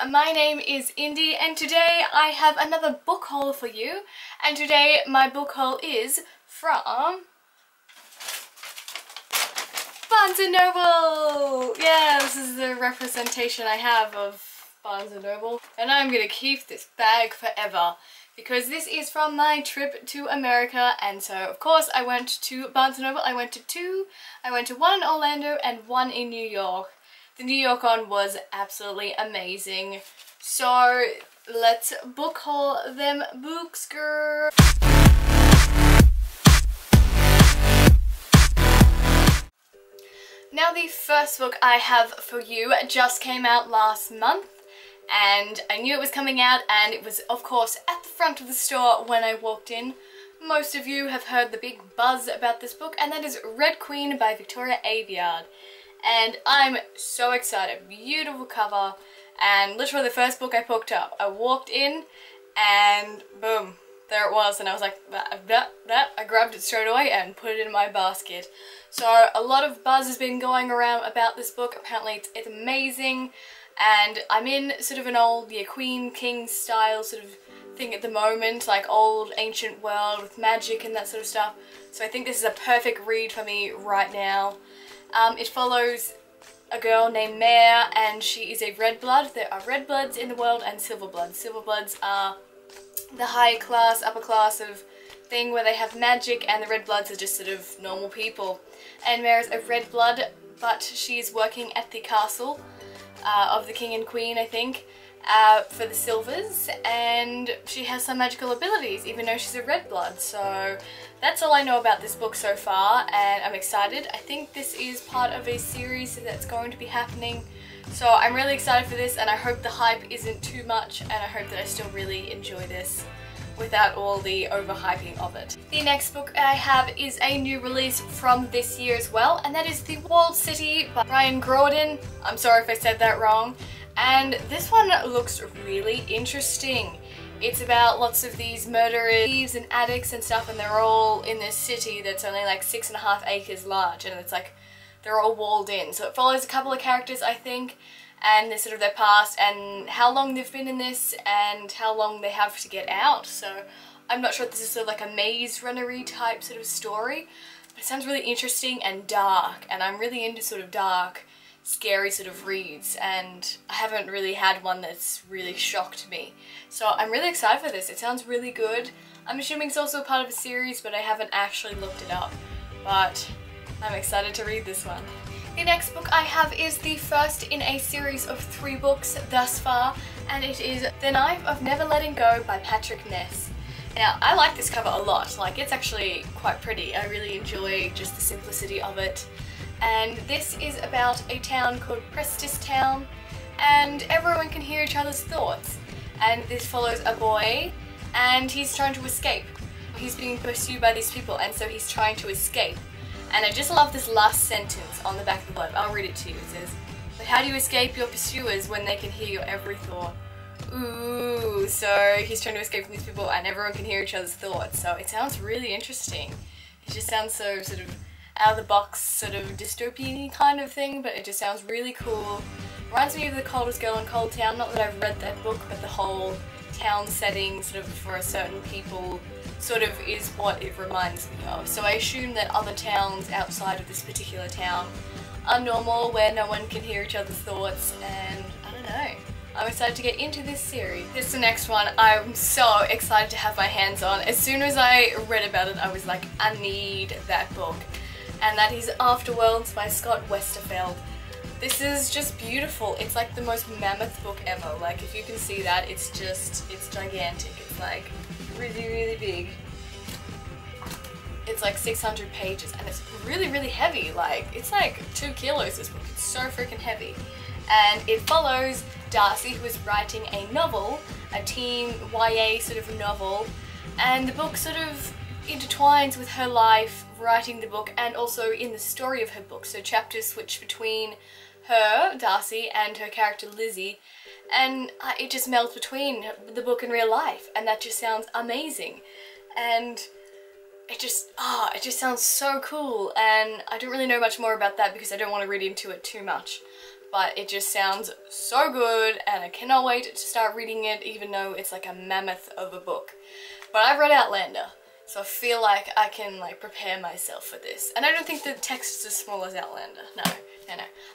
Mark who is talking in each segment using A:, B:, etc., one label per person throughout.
A: my name is Indy and today I have another book haul for you, and today my book haul is from Barnes & Noble! Yeah, this is the representation I have of Barnes & Noble, and I'm gonna keep this bag forever because this is from my trip to America. And so of course I went to Barnes & Noble. I went to two. I went to one in Orlando and one in New York. The New York one was absolutely amazing. So let's book haul them books, girl. Now the first book I have for you just came out last month, and I knew it was coming out, and it was of course at the front of the store when I walked in. Most of you have heard the big buzz about this book, and that is Red Queen by Victoria Aveyard. And I'm so excited. Beautiful cover, and literally the first book I picked up. I walked in and boom, there it was, and I was like, I grabbed it straight away and put it in my basket. So a lot of buzz has been going around about this book. Apparently it's amazing, and I'm in sort of an old Queen King style sort of thing at the moment, like old ancient world with magic and that sort of stuff. So I think this is a perfect read for me right now. It follows a girl named Mare, and she is a red blood. There are red bloods in the world and silver bloods. Silver bloods are the high class, upper class sort of thing where they have magic, and the red bloods are just sort of normal people. And Mare is a red blood, but she's working at the castle of the king and queen, I think, for the silvers, and she has some magical abilities even though she's a red blood. So that's all I know about this book so far, and I'm excited. I think this is part of a series that's going to be happening, so I'm really excited for this, and I hope the hype isn't too much, and I hope that I still really enjoy this without all the overhyping of it. The next book I have is a new release from this year as well, and that is The Walled City by Graudin. I'm sorry if I said that wrong. And this one looks really interesting. It's about lots of these murderers, thieves and addicts and stuff, and they're all in this city that's only like 6.5 acres large, and it's like they're all walled in. So it follows a couple of characters, I think, and their sort of their past and how long they've been in this and how long they have to get out. So I'm not sure if this is sort of like a maze runner-y type sort of story, but it sounds really interesting and dark, and I'm really into sort of dark, scary sort of reads, and I haven't really had one that's really shocked me. So I'm really excited for this. It sounds really good. I'm assuming it's also part of a series, but I haven't actually looked it up. But I'm excited to read this one. The next book I have is the first in a series of 3 books thus far, and it is The Knife of Never Letting Go by Patrick Ness. Now, I like this cover a lot. Like, it's actually quite pretty. I really enjoy just the simplicity of it. And this is about a town called Town, and everyone can hear each other's thoughts. And this follows a boy, and he's trying to escape. He's being pursued by these people, and so he's trying to escape. And I just love this last sentence on the back of the book. I'll read it to you. It says, "But how do you escape your pursuers when they can hear your every thought?" Ooh, so he's trying to escape from these people, and everyone can hear each other's thoughts. So it sounds really interesting. It just sounds so sort of out of the box, sort of dystopian kind of thing, but it just sounds really cool. Reminds me of The Coldest Girl in Cold Town. Not that I've read that book, but the whole town setting sort of for a certain people sort of is what it reminds me of. So I assume that other towns outside of this particular town are normal, where no one can hear each other's thoughts, and I don't know. I'm excited to get into this series. This is the next one I'm so excited to have my hands on. As soon as I read about it, I was like, I need that book. And that is Afterworlds by Westerfield. This is just beautiful. It's like the most mammoth book ever. Like, if you can see that, it's gigantic. It's like really, really big. It's like 600 pages, and it's really, really heavy. Like, it's like 2 kilos, this book. It's so freaking heavy. And it follows Darcy, who is writing a novel, a teen YA sort of novel, and the book sort of intertwines with her life writing the book and also in the story of her book. So chapters switch between her, Darcy, and her character Lizzie, and it just melts between the book and real life, and that just sounds amazing. And it just sounds so cool, and I don't really know much more about that because I don't want to read into it too much. but it just sounds so good and I cannot wait to start reading it, even though it's like a mammoth of a book. But I've read Outlander, so I feel like I can like prepare myself for this. And I don't think the text is as small as Outlander. No.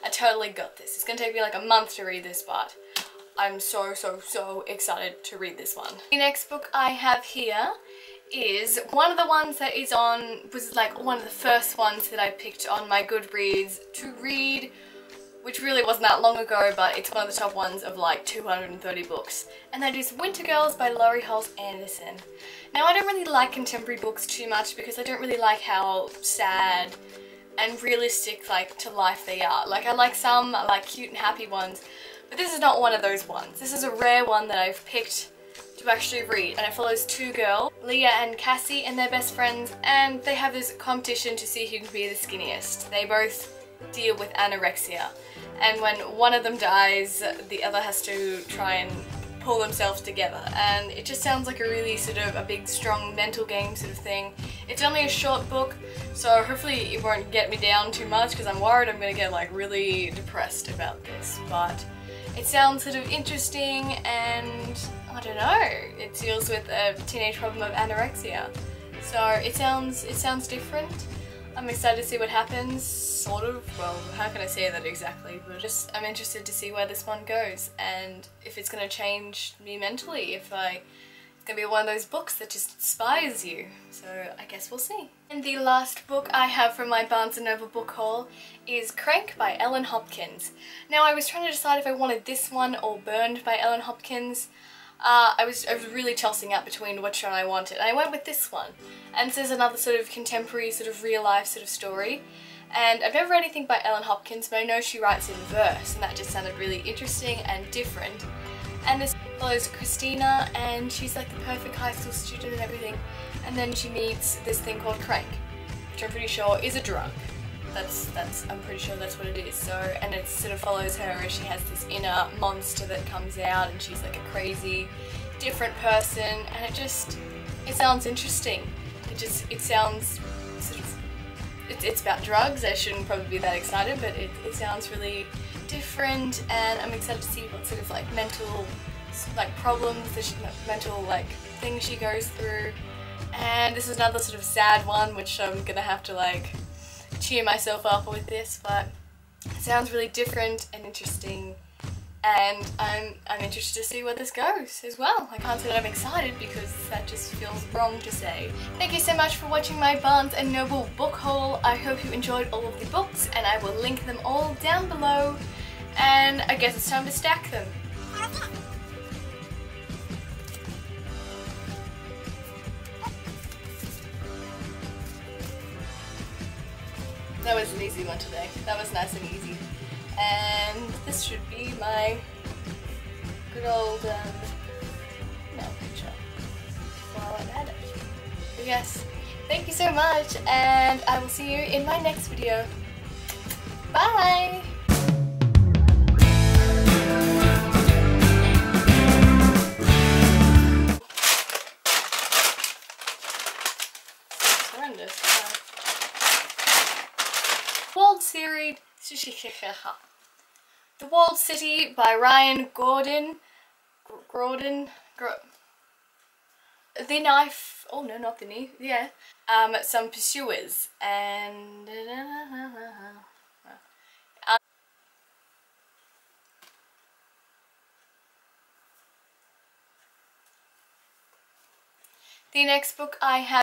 A: I totally got this. It's gonna take me like a month to read this, but I'm so excited to read this one. The next book I have here is one of the ones that was like one of the first ones that I picked on my Goodreads to read, which really wasn't that long ago, but it's one of the top ones of like 230 books. And that is Wintergirls by Laurie Halse Anderson. Now I don't really like contemporary books too much because I don't really like how sad and realistic like to life they are. Like I like some like cute and happy ones, but this is not one of those ones. This is a rare one that I've picked to actually read, and it follows two girls, Leah and Cassie, and they're best friends, and they have this competition to see who can be the skinniest. They both deal with anorexia, and when one of them dies, the other has to try and pull themselves together, and it just sounds like a really sort of a big strong mental game sort of thing. It's only a short book, so hopefully it won't get me down too much because I'm worried I'm gonna get like really depressed about this, but it sounds sort of interesting, and I don't know, it deals with a teenage problem of anorexia, so it sounds different. I'm excited to see what happens, sort of. Well, how can I say that exactly, but just I'm interested to see where this one goes and if it's going to change me mentally, if it's going to be one of those books that just inspires you. So I guess we'll see. And the last book I have from my Barnes & Noble book haul is Crank by Ellen Hopkins. Now I was trying to decide if I wanted this one or Burned by Ellen Hopkins. I was really tossing up between which one I wanted, and I went with this one. And this is another sort of contemporary, sort of real life sort of story. And I've never read anything by Ellen Hopkins, but I know she writes in verse, and that just sounded really interesting and different. And this follows Christina, and she's like the perfect high school student and everything. And then she meets this thing called Crank, which I'm pretty sure is a drug. I'm pretty sure that's what it is. So, and it sort of follows her as she has this inner monster that comes out, and she's like a crazy, different person, and it sounds interesting. It sounds sort of, it's about drugs. I shouldn't probably be that excited, but it sounds really different, and I'm excited to see what sort of like mental like problems, mental like things she goes through. And this is another sort of sad one, which I'm gonna have to like cheer myself up with this, but it sounds really different and interesting, and I'm interested to see where this goes as well. I can't say that I'm excited because that just feels wrong to say. Thank you so much for watching my Barnes & Noble book haul. I hope you enjoyed all of the books, and I will link them all down below, and I guess it's time to stack them. That was an easy one today. That was nice and easy. And this should be my good old nail picture while I'm at it. But yes, thank you so much, and I will see you in my next video. Bye! It's horrendous. Walled Series, The Walled City by Graudin. The Knife, oh no, not the knee, yeah. Some Pursuers, and the next book I have